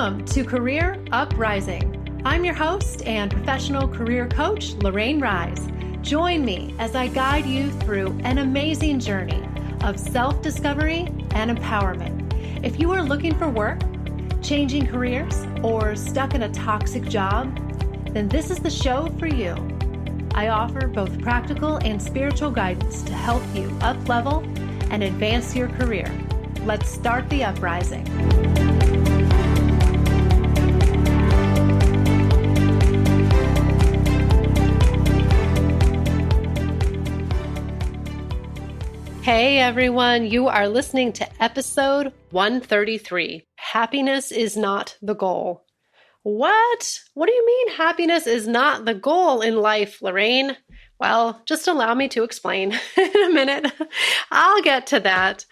Welcome to Career Uprising. I'm your host and professional career coach, Lorraine Rise. Join me as I guide you through an amazing journey of self-discovery and empowerment. If you are looking for work, changing careers, or stuck in a toxic job, then this is the show for you. I offer both practical and spiritual guidance to help you up-level and advance your career. Let's start the uprising. Hey everyone, you are listening to episode 133. Happiness is not the goal. What? What do you mean happiness is not the goal in life, Lorraine? Well, just allow me to explain in a minute. I'll get to that.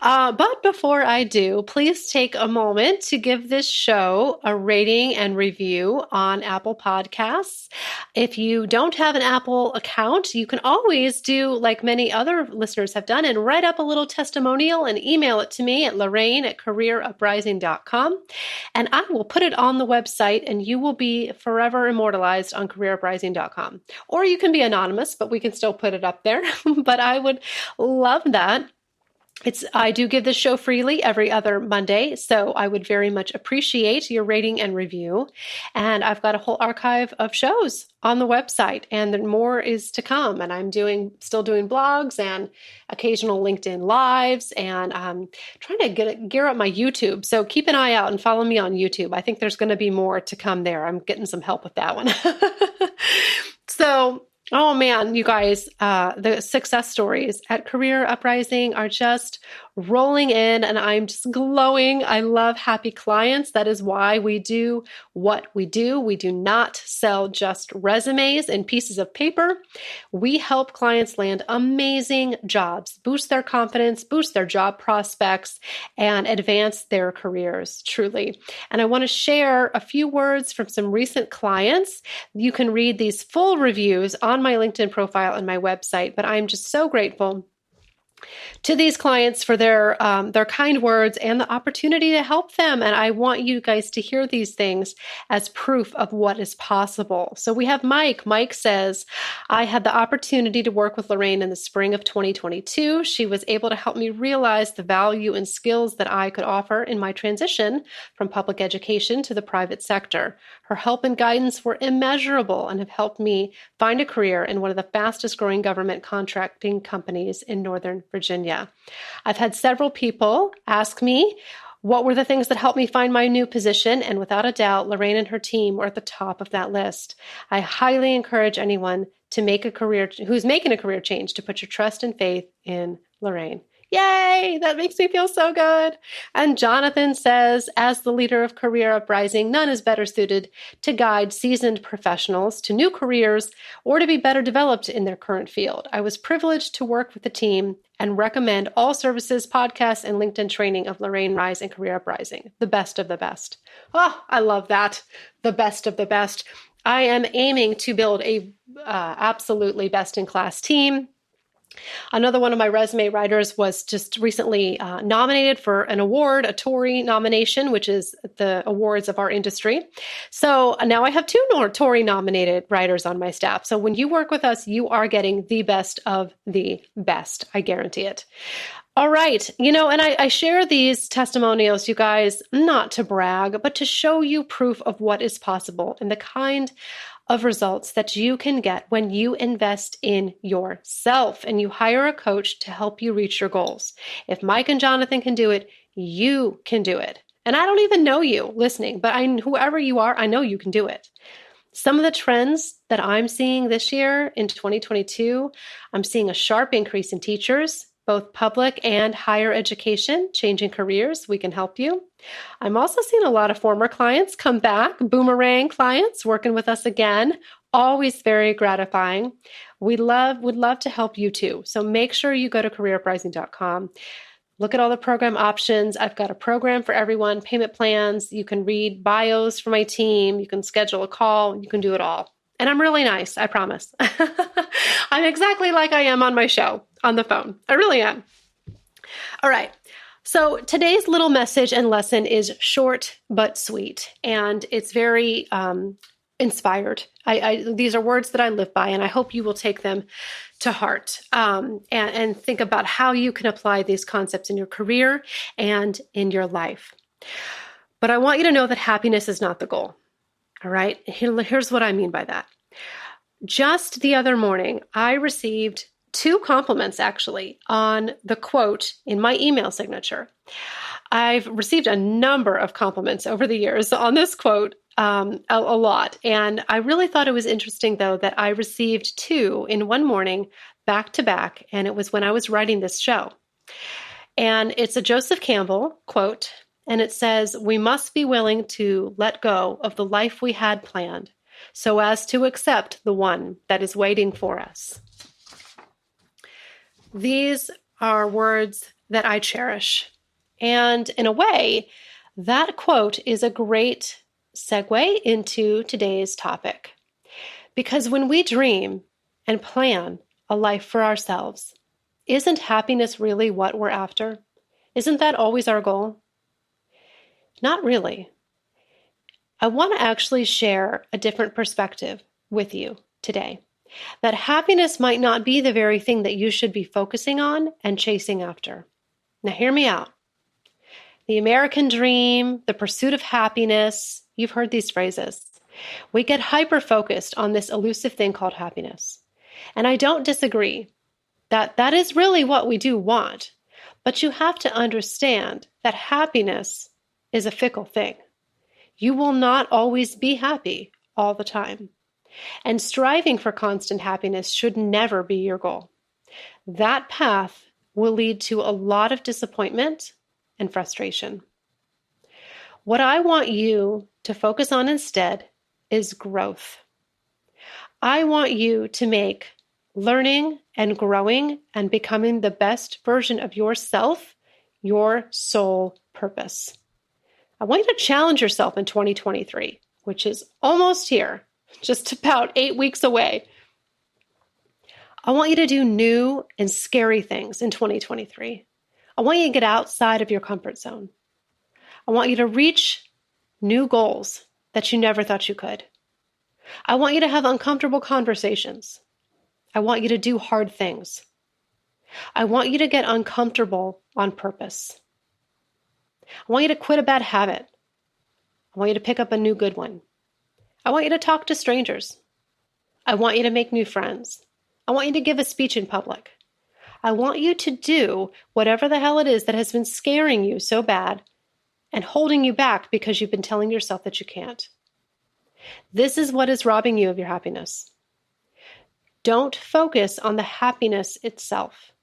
But before I do, please take a moment to give this show a rating and review on Apple Podcasts. If you don't have an Apple account, you can always do like many other listeners have done and write up a little testimonial and email it to me at lorraine@careeruprising.com. And I will put it on the website and you will be forever immortalized on careeruprising.com. Or you can be anonymous, but we can still put it up there. But I would love that. I do give this show freely every other Monday, so I would very much appreciate your rating and review. And I've got a whole archive of shows on the website, and then more is to come. And I'm still doing blogs and occasional LinkedIn lives, and I'm trying to gear up my YouTube. So keep an eye out and follow me on YouTube. I think there's going to be more to come there. I'm getting some help with that one. Oh man, you guys, the success stories at Career Uprising are just rolling in and I'm just glowing. I love happy clients. That is why we do what we do. We do not sell just resumes and pieces of paper. We help clients land amazing jobs, boost their confidence, boost their job prospects, and advance their careers, truly. And I want to share a few words from some recent clients. You can read these full reviews on my LinkedIn profile and my website, but I'm just so grateful to these clients for their kind words and the opportunity to help them. And I want you guys to hear these things as proof of what is possible. So we have Mike. Mike says, I had the opportunity to work with Lorraine in the spring of 2022. She was able to help me realize the value and skills that I could offer in my transition from public education to the private sector. Her help and guidance were immeasurable and have helped me find a career in one of the fastest growing government contracting companies in Northern Virginia. I've had several people ask me what were the things that helped me find my new position, and without a doubt, Lorraine and her team were at the top of that list. I highly encourage anyone who's making a career change to put your trust and faith in Lorraine. Yay! That makes me feel so good. And Jonathan says, as the leader of Career Uprising, none is better suited to guide seasoned professionals to new careers or to be better developed in their current field. I was privileged to work with the team and recommend all services, podcasts, and LinkedIn training of Lorraine Rise and Career Uprising. The best of the best. Oh, I love that. The best of the best. I am aiming to build a absolutely best-in-class team. Another one of my resume writers was just recently nominated for an award, a Tory nomination, which is the awards of our industry. So now I have 2 Tory nominated writers on my staff. So when you work with us, you are getting the best of the best. I guarantee it. All right. And I share these testimonials, you guys, not to brag, but to show you proof of what is possible and the kind of results that you can get when you invest in yourself and you hire a coach to help you reach your goals. If Mike and Jonathan can do it, you can do it. And I don't even know you listening, but whoever you are, I know you can do it. Some of the trends that I'm seeing this year in 2022, I'm seeing a sharp increase in teachers, both public and higher education, changing careers. We can help you. I'm also seeing a lot of former clients come back, boomerang clients working with us again. Always very gratifying. Would love to help you too. So make sure you go to careeruprising.com. Look at all the program options. I've got a program for everyone, payment plans. You can read bios for my team. You can schedule a call. You can do it all. And I'm really nice, I promise. I'm exactly like I am on my show, on the phone. I really am. All right. So today's little message and lesson is short but sweet, and it's very inspired. These are words that I live by, and I hope you will take them to heart and think about how you can apply these concepts in your career and in your life. But I want you to know that happiness is not the goal. All right? Here's what I mean by that. Just the other morning, I received 2 compliments actually on the quote in my email signature. I've received a number of compliments over the years on this quote, a lot. And I really thought it was interesting, though, that I received 2 in one morning back to back. And it was when I was writing this show. And it's a Joseph Campbell quote. And it says, "We must be willing to let go of the life we had planned so as to accept the one that is waiting for us." These are words that I cherish. And in a way, that quote is a great segue into today's topic. Because when we dream and plan a life for ourselves, isn't happiness really what we're after? Isn't that always our goal? Not really. I want to actually share a different perspective with you today. That happiness might not be the very thing that you should be focusing on and chasing after. Now, hear me out. The American dream, the pursuit of happiness, you've heard these phrases. We get hyper-focused on this elusive thing called happiness. And I don't disagree that that is really what we do want. But you have to understand that happiness is a fickle thing. You will not always be happy all the time. And striving for constant happiness should never be your goal. That path will lead to a lot of disappointment and frustration. What I want you to focus on instead is growth. I want you to make learning and growing and becoming the best version of yourself your sole purpose. I want you to challenge yourself in 2023, which is almost here. Just about 8 weeks away. I want you to do new and scary things in 2023. I want you to get outside of your comfort zone. I want you to reach new goals that you never thought you could. I want you to have uncomfortable conversations. I want you to do hard things. I want you to get uncomfortable on purpose. I want you to quit a bad habit. I want you to pick up a new good one. I want you to talk to strangers. I want you to make new friends. I want you to give a speech in public. I want you to do whatever the hell it is that has been scaring you so bad and holding you back because you've been telling yourself that you can't. This is what is robbing you of your happiness. Don't focus on the happiness itself.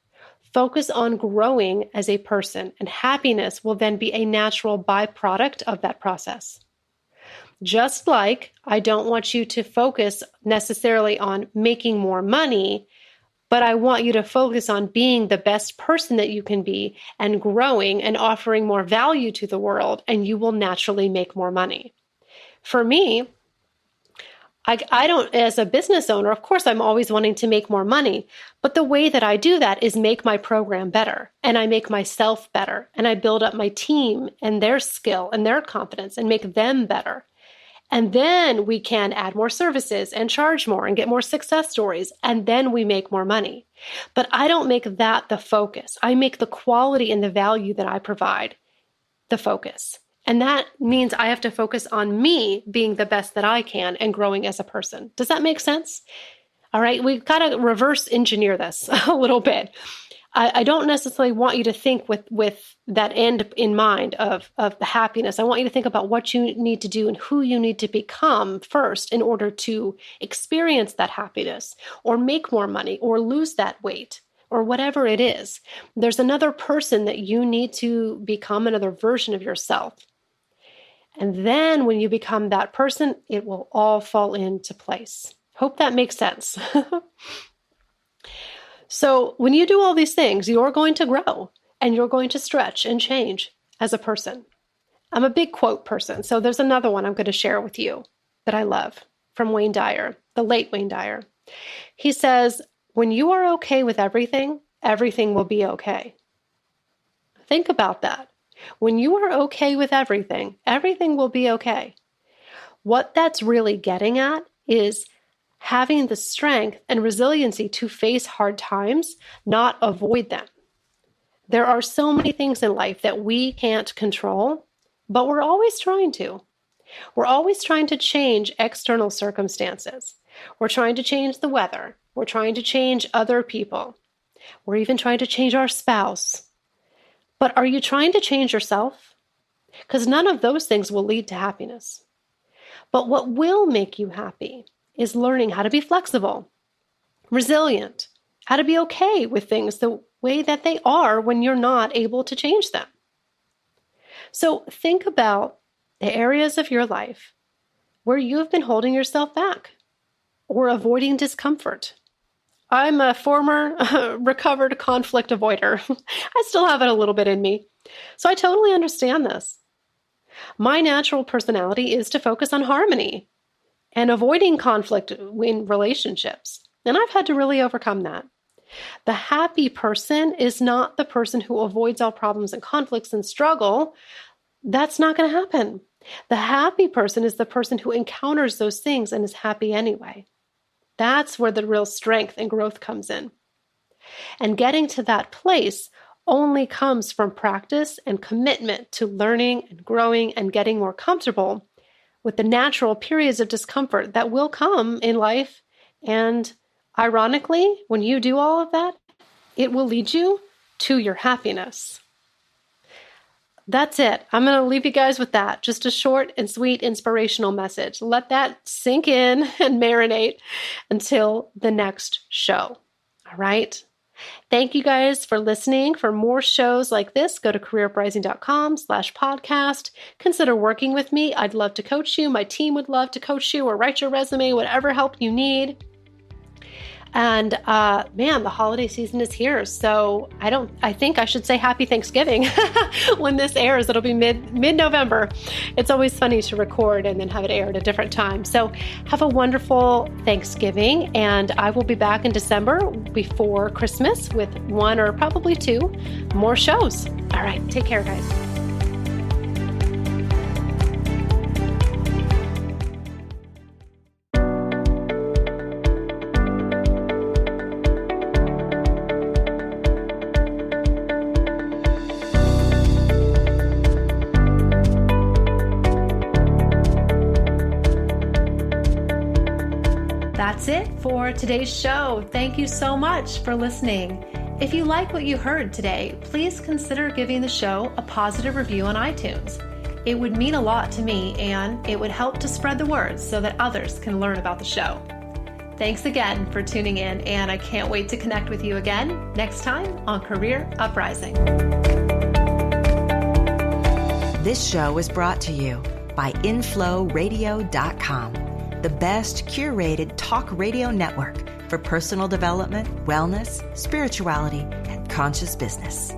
Focus on growing as a person, and happiness will then be a natural byproduct of that process. Just like I don't want you to focus necessarily on making more money, but I want you to focus on being the best person that you can be and growing and offering more value to the world, and you will naturally make more money. For me, I don't, as a business owner, of course, I'm always wanting to make more money, but the way that I do that is make my program better, and I make myself better, and I build up my team and their skill and their confidence and make them better. And then we can add more services and charge more and get more success stories. And then we make more money. But I don't make that the focus. I make the quality and the value that I provide the focus. And that means I have to focus on me being the best that I can and growing as a person. Does that make sense? All right, we've got to reverse engineer this a little bit. I don't necessarily want you to think with that end in mind of the happiness. I want you to think about what you need to do and who you need to become first in order to experience that happiness or make more money or lose that weight or whatever it is. There's another person that you need to become, another version of yourself. And then when you become that person, it will all fall into place. Hope that makes sense. So when you do all these things, you're going to grow and you're going to stretch and change as a person. I'm a big quote person. So there's another one I'm going to share with you that I love from Wayne Dyer, the late Wayne Dyer. He says, when you are okay with everything, everything will be okay. Think about that. When you are okay with everything, everything will be okay. What that's really getting at is having the strength and resiliency to face hard times, not avoid them. There are so many things in life that we can't control, but we're always trying to. We're always trying to change external circumstances. We're trying to change the weather. We're trying to change other people. We're even trying to change our spouse. But are you trying to change yourself? Because none of those things will lead to happiness. But what will make you happy is learning how to be flexible, resilient, how to be okay with things the way that they are when you're not able to change them. So think about the areas of your life where you have been holding yourself back or avoiding discomfort. I'm a former recovered conflict avoider. I still have it a little bit in me. So I totally understand this. My natural personality is to focus on harmony and avoiding conflict in relationships. And I've had to really overcome that. The happy person is not the person who avoids all problems and conflicts and struggle. That's not going to happen. The happy person is the person who encounters those things and is happy anyway. That's where the real strength and growth comes in. And getting to that place only comes from practice and commitment to learning and growing and getting more comfortable with the natural periods of discomfort that will come in life. And ironically, when you do all of that, it will lead you to your happiness. That's it. I'm going to leave you guys with that. Just a short and sweet inspirational message. Let that sink in and marinate until the next show. All right. Thank you guys for listening. For more shows like this, go to careeruprising.com/podcast. Consider working with me. I'd love to coach you. My team would love to coach you or write your resume, whatever help you need. And man, the holiday season is here. So I think I should say happy Thanksgiving when this airs. It'll be mid-November. It's always funny to record and then have it air at a different time. So have a wonderful Thanksgiving. And I will be back in December before Christmas with one or probably two more shows. All right. Take care, guys. That's it for today's show. Thank you so much for listening. If you like what you heard today, please consider giving the show a positive review on iTunes. It would mean a lot to me, and it would help to spread the word so that others can learn about the show. Thanks again for tuning in, and I can't wait to connect with you again next time on Career Uprising. This show is brought to you by inflowradio.com. The best curated talk radio network for personal development, wellness, spirituality, and conscious business.